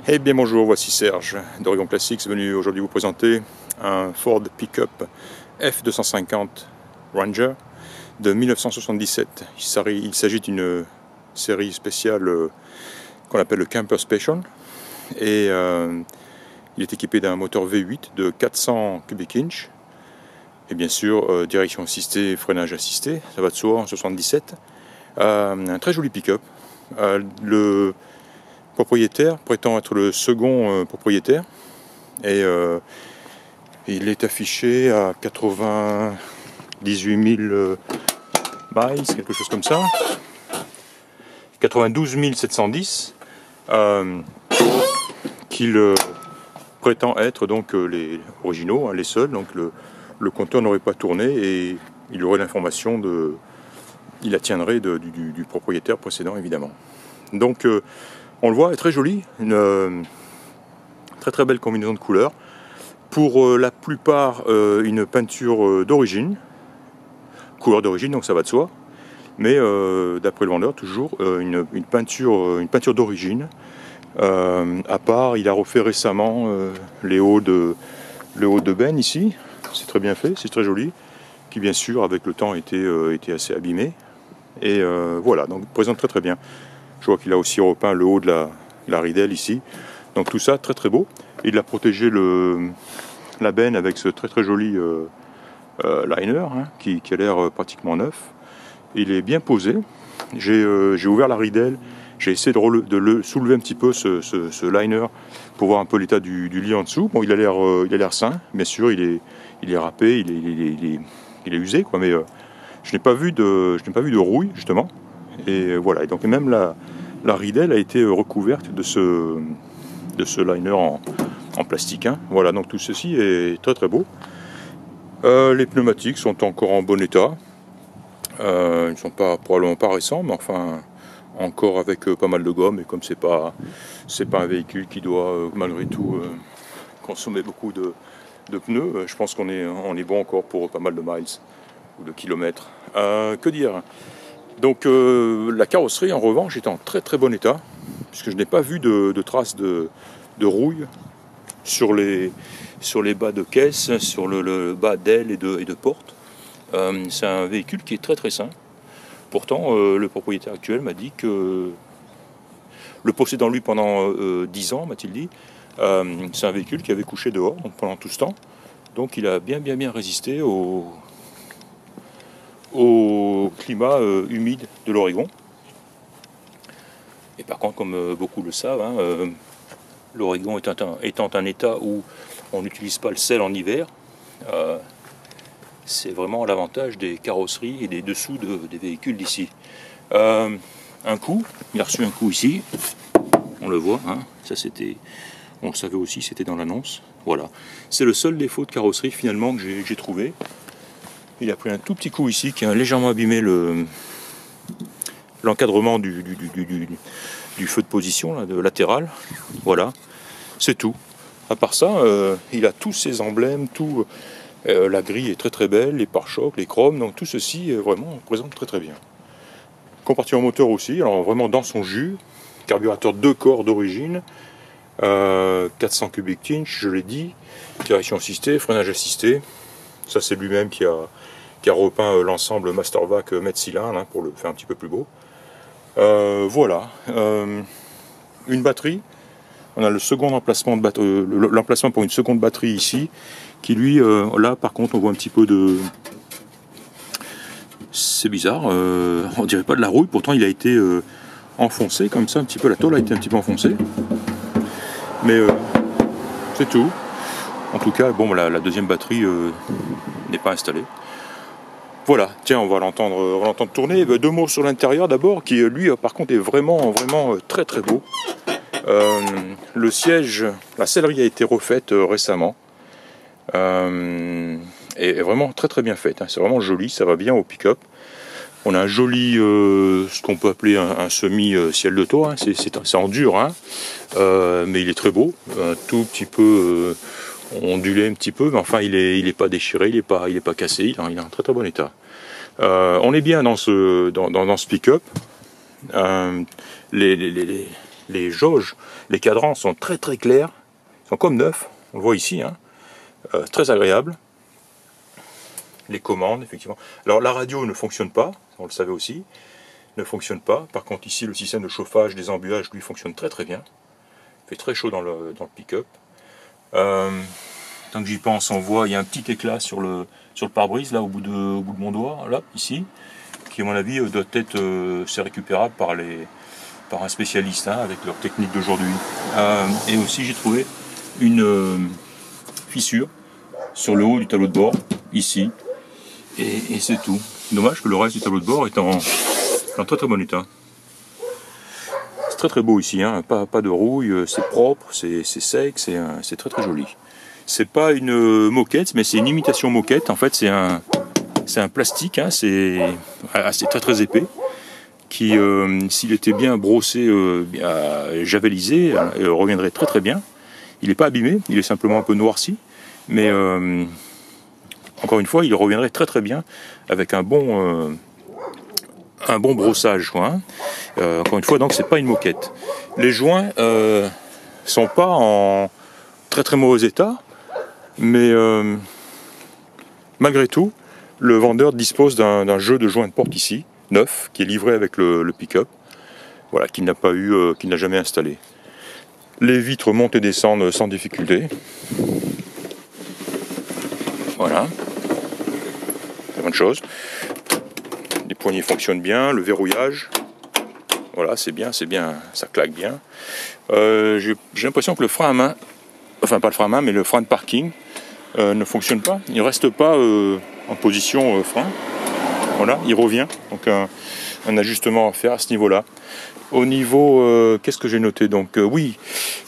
Eh bien bonjour, voici Serge d'Oregon Classics, venu aujourd'hui vous présenter un Ford Pickup F250 Ranger de 1977. Il s'agit d'une série spéciale qu'on appelle le Camper Special et il est équipé d'un moteur V8 de 400 cubic inch et bien sûr direction assistée, freinage assisté, ça va de soi en 77. Un très joli pick-up. Le propriétaire prétend être le second propriétaire et il est affiché à 98 000 miles, quelque chose comme ça, 92 710 qu'il prétend être donc les originaux, les seuls, donc le compteur n'aurait pas tourné et il aurait l'information il la tiendrait du propriétaire précédent évidemment. Donc on le voit, est très joli, une très belle combinaison de couleurs. Pour la plupart, une peinture d'origine, couleur d'origine, donc ça va de soi. Mais d'après le vendeur, toujours une peinture d'origine. À part, il a refait récemment le haut de benne ici. C'est très bien fait, c'est très joli. Qui bien sûr, avec le temps, était assez abîmé. Et voilà, donc présente très bien. Je vois qu'il a aussi repeint le haut de la ridelle ici. Donc tout ça, très beau. Il a protégé la benne avec ce très joli liner qui a l'air pratiquement neuf. Il est bien posé. J'ai ouvert la ridelle. J'ai essayé de le soulever un petit peu ce liner pour voir un peu l'état du lit en dessous. Bon, il a l'air sain. Bien sûr, il est râpé, il est usé, quoi. Mais je n'ai pas vu de rouille justement. Et voilà. Et donc même la ridelle a été recouverte de ce liner en plastique. Voilà, donc tout ceci est très beau. Les pneumatiques sont encore en bon état. Ils ne sont probablement pas récents, mais enfin encore avec pas mal de gomme. Et comme c'est pas un véhicule qui doit malgré tout consommer beaucoup de pneus, je pense qu'on est bon encore pour pas mal de miles ou de kilomètres. Que dire? Donc la carrosserie en revanche est en très bon état, puisque je n'ai pas vu de traces de rouille sur les bas de caisse, sur le bas d'aile et de porte. C'est un véhicule qui est très sain. Pourtant le propriétaire actuel m'a dit que, le possédant lui pendant 10 ans, m'a-t-il dit, c'est un véhicule qui avait couché dehors pendant tout ce temps. Donc il a bien résisté au climat humide de l'Oregon. Et par contre, comme beaucoup le savent, l'Oregon étant un état où on n'utilise pas le sel en hiver, c'est vraiment l'avantage des carrosseries et des dessous des véhicules d'ici. Il a reçu un coup ici, on le voit, ça c'était, on le savait aussi, c'était dans l'annonce. Voilà, c'est le seul défaut de carrosserie finalement que j'ai trouvé. Il a pris un tout petit coup ici qui a légèrement abîmé l'encadrement du feu de position là, de latéral. Voilà, c'est tout. À part ça, il a tous ses emblèmes, la grille est très belle, les pare-chocs, les chromes, donc tout ceci vraiment présente très bien. Compartiment moteur aussi, alors vraiment dans son jus. Carburateur 2 corps d'origine, 400 cubic inch, je l'ai dit. Direction assistée, freinage assisté. Ça c'est lui-même qui a repeint l'ensemble Mastervac mètre cylindre pour le faire un petit peu plus beau. Voilà, une batterie. On a le second emplacement l'emplacement pour une seconde batterie ici, qui lui, là par contre on voit un petit peu de... C'est bizarre, on dirait pas de la rouille, pourtant il a été enfoncé comme ça, un petit peu, la tôle a été un petit peu enfoncée. Mais c'est tout. En tout cas, bon, la deuxième batterie n'est pas installée. Voilà, tiens, on va l'entendre tourner. 2 mots sur l'intérieur d'abord, qui lui, par contre, est vraiment très beau. Le siège, la sellerie a été refaite récemment. Et vraiment très bien faite. C'est vraiment joli, ça va bien au pick-up. On a un joli, ce qu'on peut appeler un semi-ciel de toit. C'est en dur, mais il est très beau. Un tout petit peu ondulé un petit peu, mais enfin il est pas déchiré, il est pas cassé, il est en très bon état. On est bien dans ce pick-up. les jauges, les cadrans sont très très clairs, ils sont comme neufs, on le voit ici, hein. Très agréable. Les commandes, effectivement. Alors la radio ne fonctionne pas, on le savait aussi, ne fonctionne pas. Par contre ici, le système de chauffage, des embuages, lui, fonctionne très très bien. Il fait très chaud dans le pick-up. Tant que j'y pense, on voit, il y a un petit éclat sur le pare-brise, là, au bout de mon doigt, là, ici, qui, à mon avis, doit être c'est récupérable par un spécialiste, hein, avec leur technique d'aujourd'hui. Et aussi, j'ai trouvé une fissure sur le haut du tableau de bord, ici, et c'est tout. Dommage que le reste du tableau de bord est en très très bon état. C'est très très beau ici, hein. Pas de rouille, c'est propre, c'est sec, c'est très très joli. C'est pas une moquette, mais c'est une imitation moquette. En fait, c'est un plastique, hein, c'est très très épais, qui, s'il était bien brossé, javelisé, reviendrait très très bien. Il n'est pas abîmé, il est simplement un peu noirci, mais encore une fois, il reviendrait très très bien avec un bon brossage, quoi, hein. Encore une fois, donc c'est pas une moquette. Les joints sont pas en très très mauvais état, mais malgré tout, le vendeur dispose d'un jeu de joints de porte ici, neuf, qui est livré avec le pick-up, voilà, qu'il n'a jamais installé. Les vitres montent et descendent sans difficulté. Voilà. C'est bonne chose. Les poignées fonctionnent bien, le verrouillage. Voilà, c'est bien, ça claque bien. J'ai l'impression que le frein à main, enfin pas le frein à main, mais le frein de parking ne fonctionne pas. Il ne reste pas en position frein. Voilà, il revient. Donc un ajustement à faire à ce niveau-là. Au niveau, qu'est-ce que j'ai noté? Donc oui,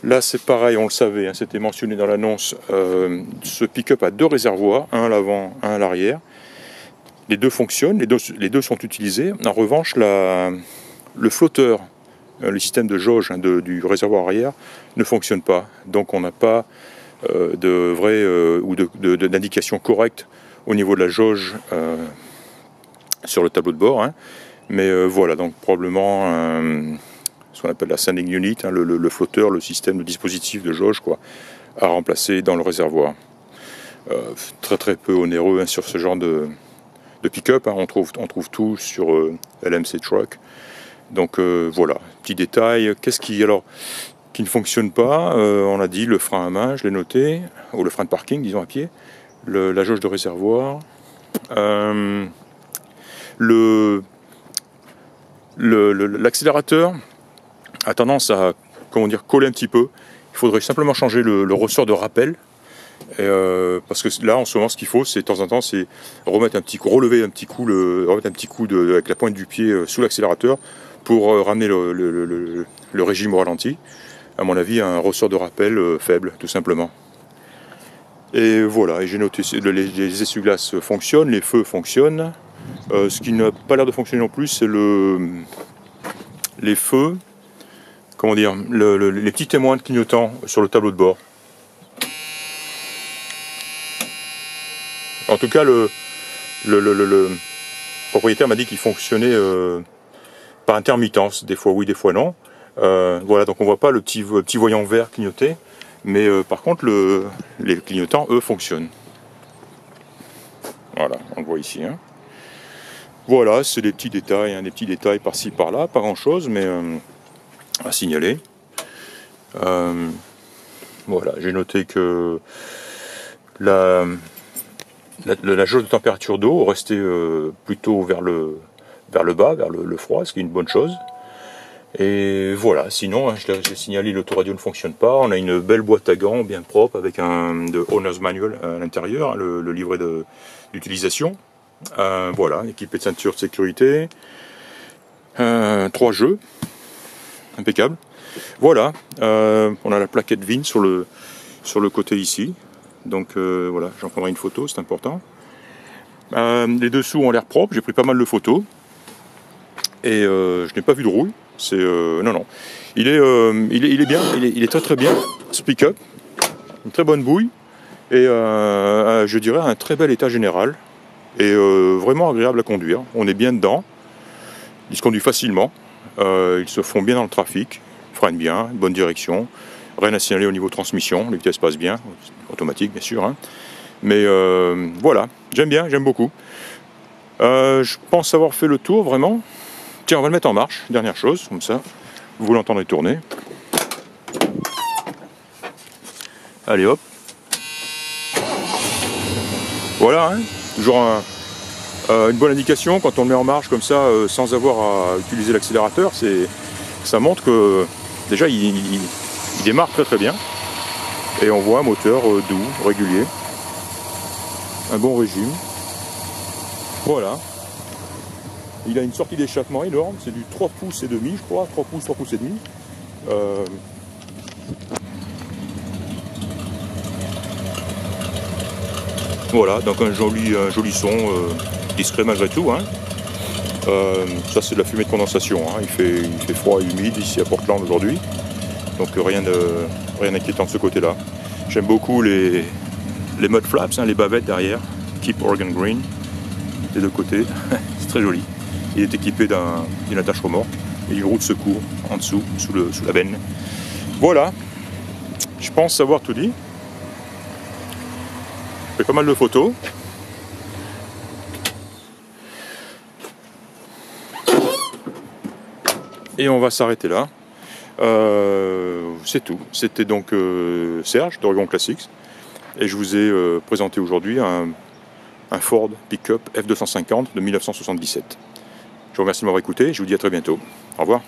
là c'est pareil, on le savait, hein, c'était mentionné dans l'annonce. Ce pick-up a deux réservoirs, un à l'avant, un à l'arrière. Les deux fonctionnent, les deux sont utilisés. En revanche, le flotteur, le système de jauge, hein, du réservoir arrière ne fonctionne pas. Donc on n'a pas de vraie ou d'indication correcte au niveau de la jauge sur le tableau de bord, hein. Mais voilà, donc probablement ce qu'on appelle la sending unit, hein, le flotteur, le système, le dispositif de jauge, quoi, à remplacer dans le réservoir. Très très peu onéreux, hein, sur ce genre de pick-up, hein. On trouve tout sur LMC Truck. Donc voilà, petit détail. Qu'est-ce qui ne fonctionne pas? On a dit le frein à main, je l'ai noté, ou le frein de parking, disons à pied, la jauge de réservoir, l'accélérateur a tendance à, coller un petit peu. Il faudrait simplement changer le ressort de rappel. Parce que là, en ce moment, ce qu'il faut, c'est de temps en temps, c'est remettre un petit coup, avec la pointe du pied sous l'accélérateur pour ramener le régime au ralenti. À mon avis, un ressort de rappel faible, tout simplement. Et voilà, et j'ai noté, les essuie-glaces fonctionnent, les feux fonctionnent. Ce qui n'a pas l'air de fonctionner non plus, c'est les feux, les petits témoins de clignotants sur le tableau de bord. En tout cas, le propriétaire m'a dit qu'il fonctionnait par intermittence, des fois oui, des fois non. Voilà, donc on voit pas le petit voyant vert clignoter, mais par contre les clignotants, eux, fonctionnent. Voilà, on le voit ici, hein. Voilà, c'est des petits détails, hein, des petits détails par-ci par-là, pas grand-chose, mais à signaler. Voilà, j'ai noté que la jauge de température d'eau restait plutôt vers le bas, vers le froid, ce qui est une bonne chose. Et voilà, sinon, hein, j'ai signalé, l'autoradio ne fonctionne pas. On a une belle boîte à gants, bien propre, avec un owner's manual à l'intérieur, hein, le livret d'utilisation. Voilà, équipé de ceinture de sécurité. 3 jeux, impeccable. Voilà, on a la plaquette VIN sur le côté ici. Donc voilà, j'en prendrai une photo, c'est important. Les dessous ont l'air propres, j'ai pris pas mal de photos. Et je n'ai pas vu de rouille. Non. Il est bien, il est très très bien, ce pick-up. Une très bonne bouille. Et je dirais un très bel état général. Et vraiment agréable à conduire. On est bien dedans. Il se conduit facilement. Ils se font bien dans le trafic. freine bien, bonne direction, rien à signaler au niveau transmission, les vitesses passent bien, automatique bien sûr, hein. Mais voilà, j'aime bien, j'aime beaucoup. Je pense avoir fait le tour vraiment. Tiens, on va le mettre en marche, dernière chose, comme ça, vous l'entendrez tourner. Allez hop. Voilà, hein, toujours une bonne indication quand on le met en marche comme ça, sans avoir à utiliser l'accélérateur. Ça montre que déjà il démarre très très bien. Et on voit un moteur doux, régulier. Un bon régime. Voilà. Il a une sortie d'échappement énorme, c'est du 3 pouces et demi, je crois, 3 pouces et demi. Voilà, donc un joli son discret malgré tout, hein. Ça c'est de la fumée de condensation, hein. Il fait froid et humide ici à Portland aujourd'hui, donc rien d'inquiétant de ce côté-là. J'aime beaucoup les mud flaps, hein, les bavettes derrière, Keep Oregon Green, des deux côtés, c'est très joli. Il est équipé d'une attache remorque et d'une roue de secours en dessous, sous la benne. Voilà, je pense avoir tout dit. J'ai fait pas mal de photos. Et on va s'arrêter là. C'est tout. C'était donc Serge d'Oregon Classics. Et je vous ai présenté aujourd'hui un Ford Pick-up F250 de 1977. Je vous remercie de m'avoir écouté. Je vous dis à très bientôt. Au revoir.